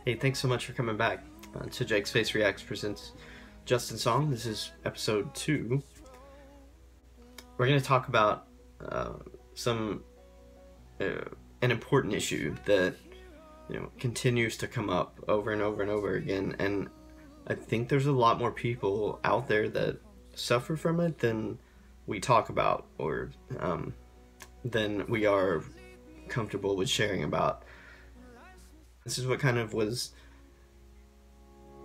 Hey, thanks so much for coming back to Jake's Face Reacts presents Justin Song. This is episode 2. We're going to talk about an important issue that continues to come up over and over and over again, and I think there's a lot more people out there that suffer from it than we talk about, or than we are comfortable with sharing about. This is what kind of was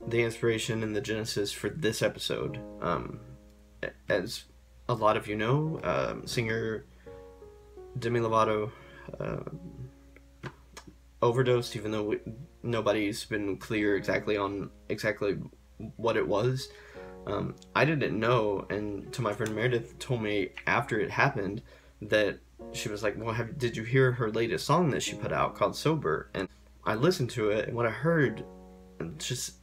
the inspiration and the genesis for this episode. As a lot of you know, singer Demi Lovato overdosed, even though nobody's been clear exactly what it was. I didn't know, and to my friend Meredith told me after it happened that she was like, well, did you hear her latest song that she put out called Sober? And I listened to it, and what I heard just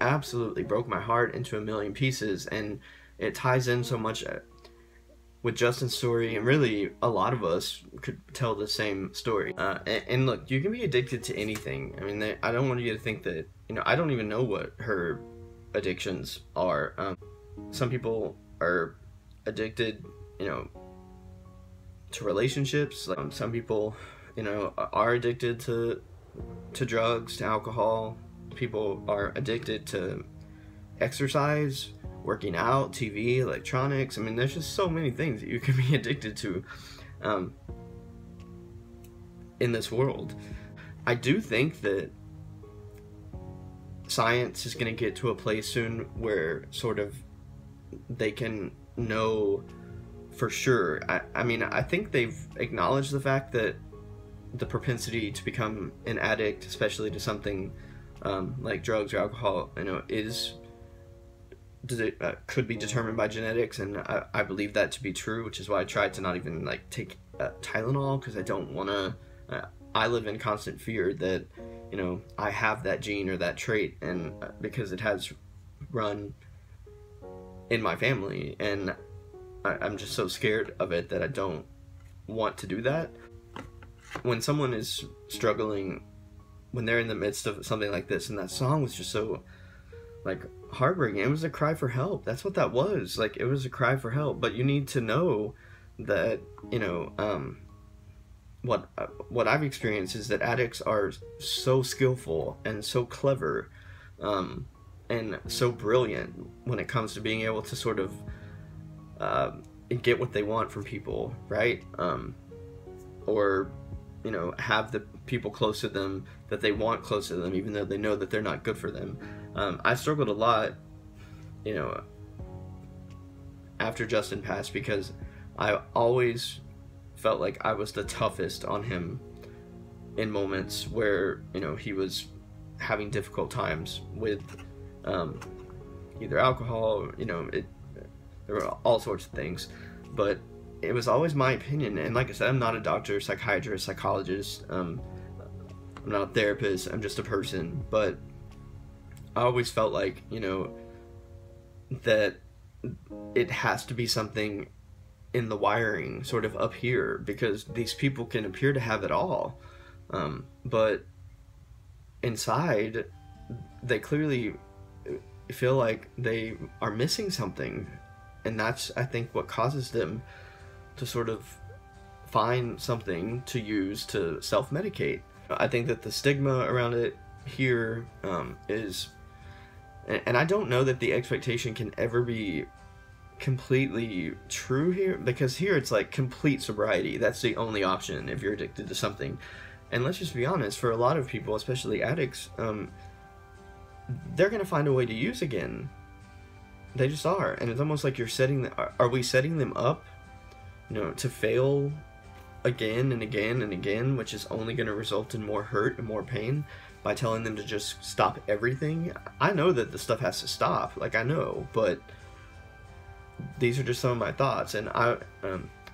absolutely broke my heart into a million pieces, and it ties in so much with Justin's story, and really a lot of us could tell the same story. And look, you can be addicted to anything. I mean, I don't want you to think that, I don't even know what her addictions are. Some people are addicted, to relationships. Like, some people, are addicted to drugs, to alcohol. People are addicted to exercise, working out, TV, electronics. I mean, there's just so many things that you can be addicted to in this world. I do think that science is going to get to a place soon where sort of they can know for sure. I mean, I think they've acknowledged the fact that the propensity to become an addict, especially to something like drugs or alcohol, could be determined by genetics, and I believe that to be true, which is why I try to not even take Tylenol, because I don't want to. I live in constant fear that I have that gene or that trait, and because it has run in my family, and I'm just so scared of it that I don't want to do that. When someone is struggling, when they're in the midst of something like this, and that song was just so heartbreaking. It was a cry for help. That's what that was. It was a cry for help. But you need to know that what I've experienced is that addicts are so skillful and so clever and so brilliant when it comes to being able to sort of get what they want from people, right? Or have the people close to them that they want close to them, even though they know that they're not good for them. I struggled a lot, after Justin passed, because I always felt like I was the toughest on him in moments where, he was having difficult times with either alcohol, there were all sorts of things, but it was always my opinion. And like I said, I'm not a doctor, psychiatrist, psychologist, I'm not a therapist, I'm just a person, but I always felt like, that it has to be something in the wiring, sort of up here, because these people can appear to have it all, but inside, they clearly feel like they are missing something, and that's, I think, what causes them to sort of find something to use to self-medicate. I think that the stigma around it here is, and I don't know that the expectation can ever be completely true here, because here it's complete sobriety. That's the only option if you're addicted to something. And let's just be honest, for a lot of people, especially addicts, they're gonna find a way to use again. They just are, and it's almost like you're are we setting them up to fail again and again and again, which is only going to result in more hurt and more pain by telling them to just stop everything? I know that the stuff has to stop, I know, but these are just some of my thoughts, and I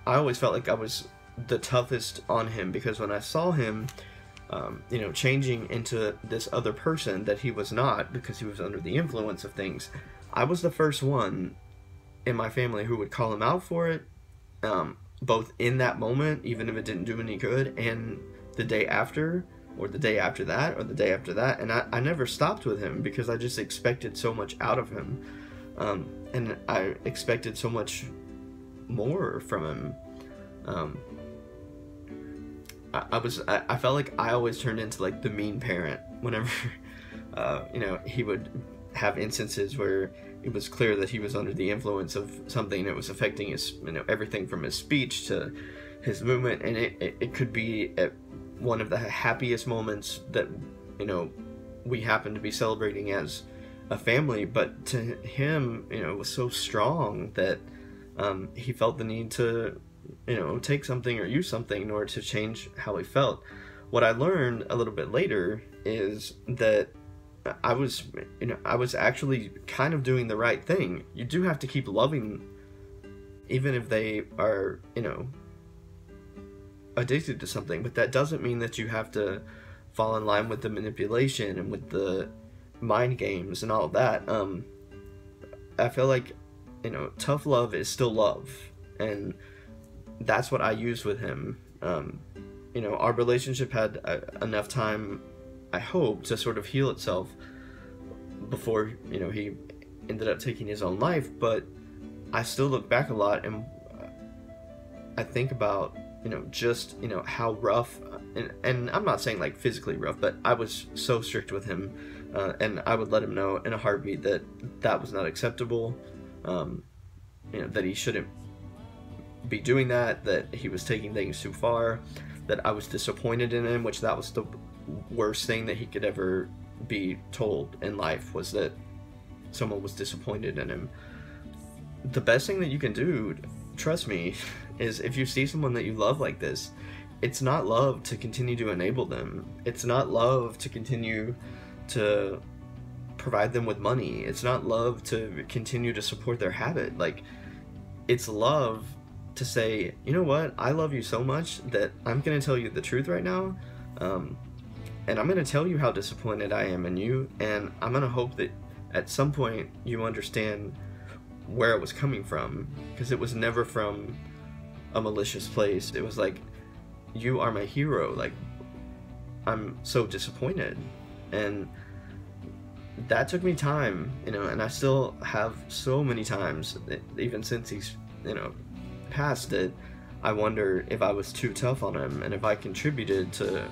always felt like I was the toughest on him, because when I saw him changing into this other person that he was not, because he was under the influence of things, I was the first one in my family who would call him out for it, both in that moment, even if it didn't do any good, and the day after, or the day after that, or the day after that. And I never stopped with him because I just expected so much out of him. And I expected so much more from him. I felt like I always turned into like the mean parent whenever, he would have instances where it was clear that he was under the influence of something that was affecting his, everything from his speech to his movement. And it could be at one of the happiest moments that, we happened to be celebrating as a family, but to him, it was so strong that he felt the need to, take something or use something in order to change how he felt. What I learned a little bit later is that I was actually kind of doing the right thing. You do have to keep loving, even if they are, addicted to something, but that doesn't mean that you have to fall in line with the manipulation and with the mind games and all of that. I feel like, tough love is still love, and that's what I used with him. Our relationship had enough time, I hope, to sort of heal itself before, he ended up taking his own life. But I still look back a lot and I think about, just, how rough, and I'm not saying like physically rough, but I was so strict with him, and I would let him know in a heartbeat that that was not acceptable, that he shouldn't be doing that he was taking things too far, that I was disappointed in him, which that was the worst thing that he could ever be told in life, was that someone was disappointed in him. The best thing that you can do, trust me, is if you see someone that you love like this, it's not love to continue to enable them. It's not love to continue to provide them with money. It's not love to continue to support their habit. Like, it's love to say, you know what, I love you so much that I'm going to tell you the truth right now, and I'm going to tell you how disappointed I am in you, and I'm going to hope that at some point you understand where it was coming from, because it was never from a malicious place. It was like, you are my hero, like, I'm so disappointed. And that took me time, and I still have so many times, even since he's, passed it, I wonder if I was too tough on him, and if I contributed to,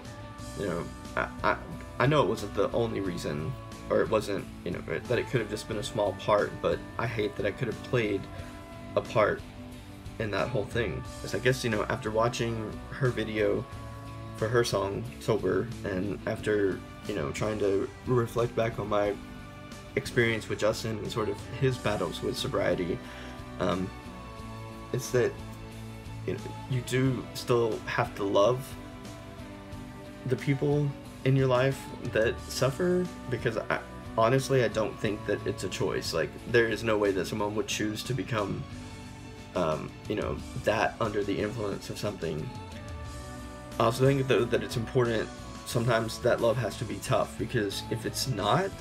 I know it wasn't the only reason, or it wasn't, that it could have just been a small part, but I hate that I could have played a part in that whole thing. Because I guess, after watching her video for her song, Sober, and after, trying to reflect back on my experience with Justin and sort of his battles with sobriety, it's that, you do still have to love the people in your life that suffer, because honestly, I don't think that it's a choice. Like, there is no way that someone would choose to become, that under the influence of something. I also think, though, that it's important sometimes that love has to be tough, because if it's not,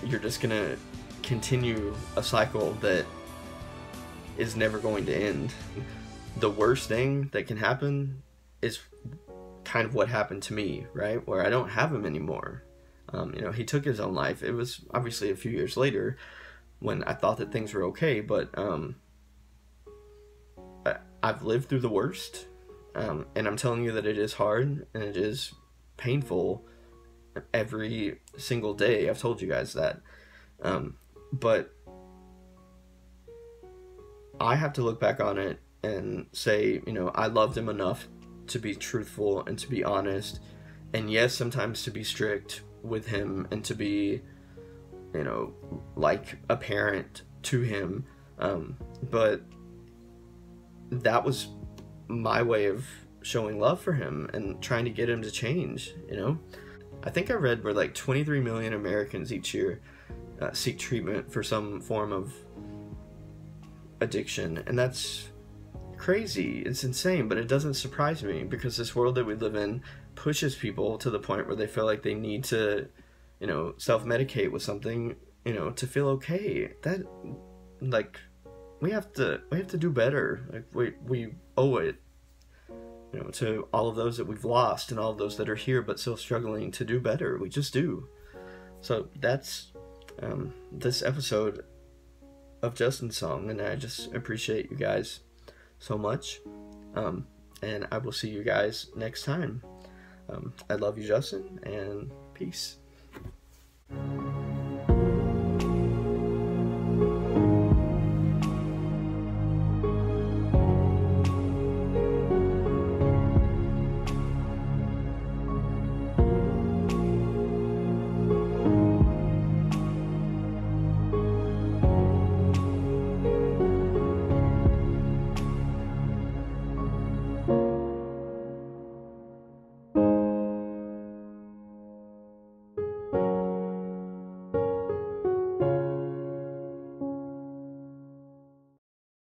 you're just gonna continue a cycle that is never going to end. The worst thing that can happen is kind of what happened to me, right? Where I don't have him anymore. He took his own life. It was obviously a few years later when I thought that things were okay, but I've lived through the worst, and I'm telling you that it is hard and it is painful every single day. I've told you guys that, but I have to look back on it and say, I loved him enough to be truthful and to be honest, and yes, sometimes to be strict with him and to be, like a parent to him, but that was my way of showing love for him and trying to get him to change. I think I read where like 23 million Americans each year seek treatment for some form of addiction, and that's crazy. It's insane, but it doesn't surprise me, because this world that we live in pushes people to the point where they feel like they need to, self-medicate with something, to feel okay. That, like, we have to do better. Like, we owe it to all of those that we've lost and all of those that are here but still struggling to do better. We just do. So that's this episode of Justin's song, and I just appreciate you guys so much. And I will see you guys next time. I love you, Justin, and peace.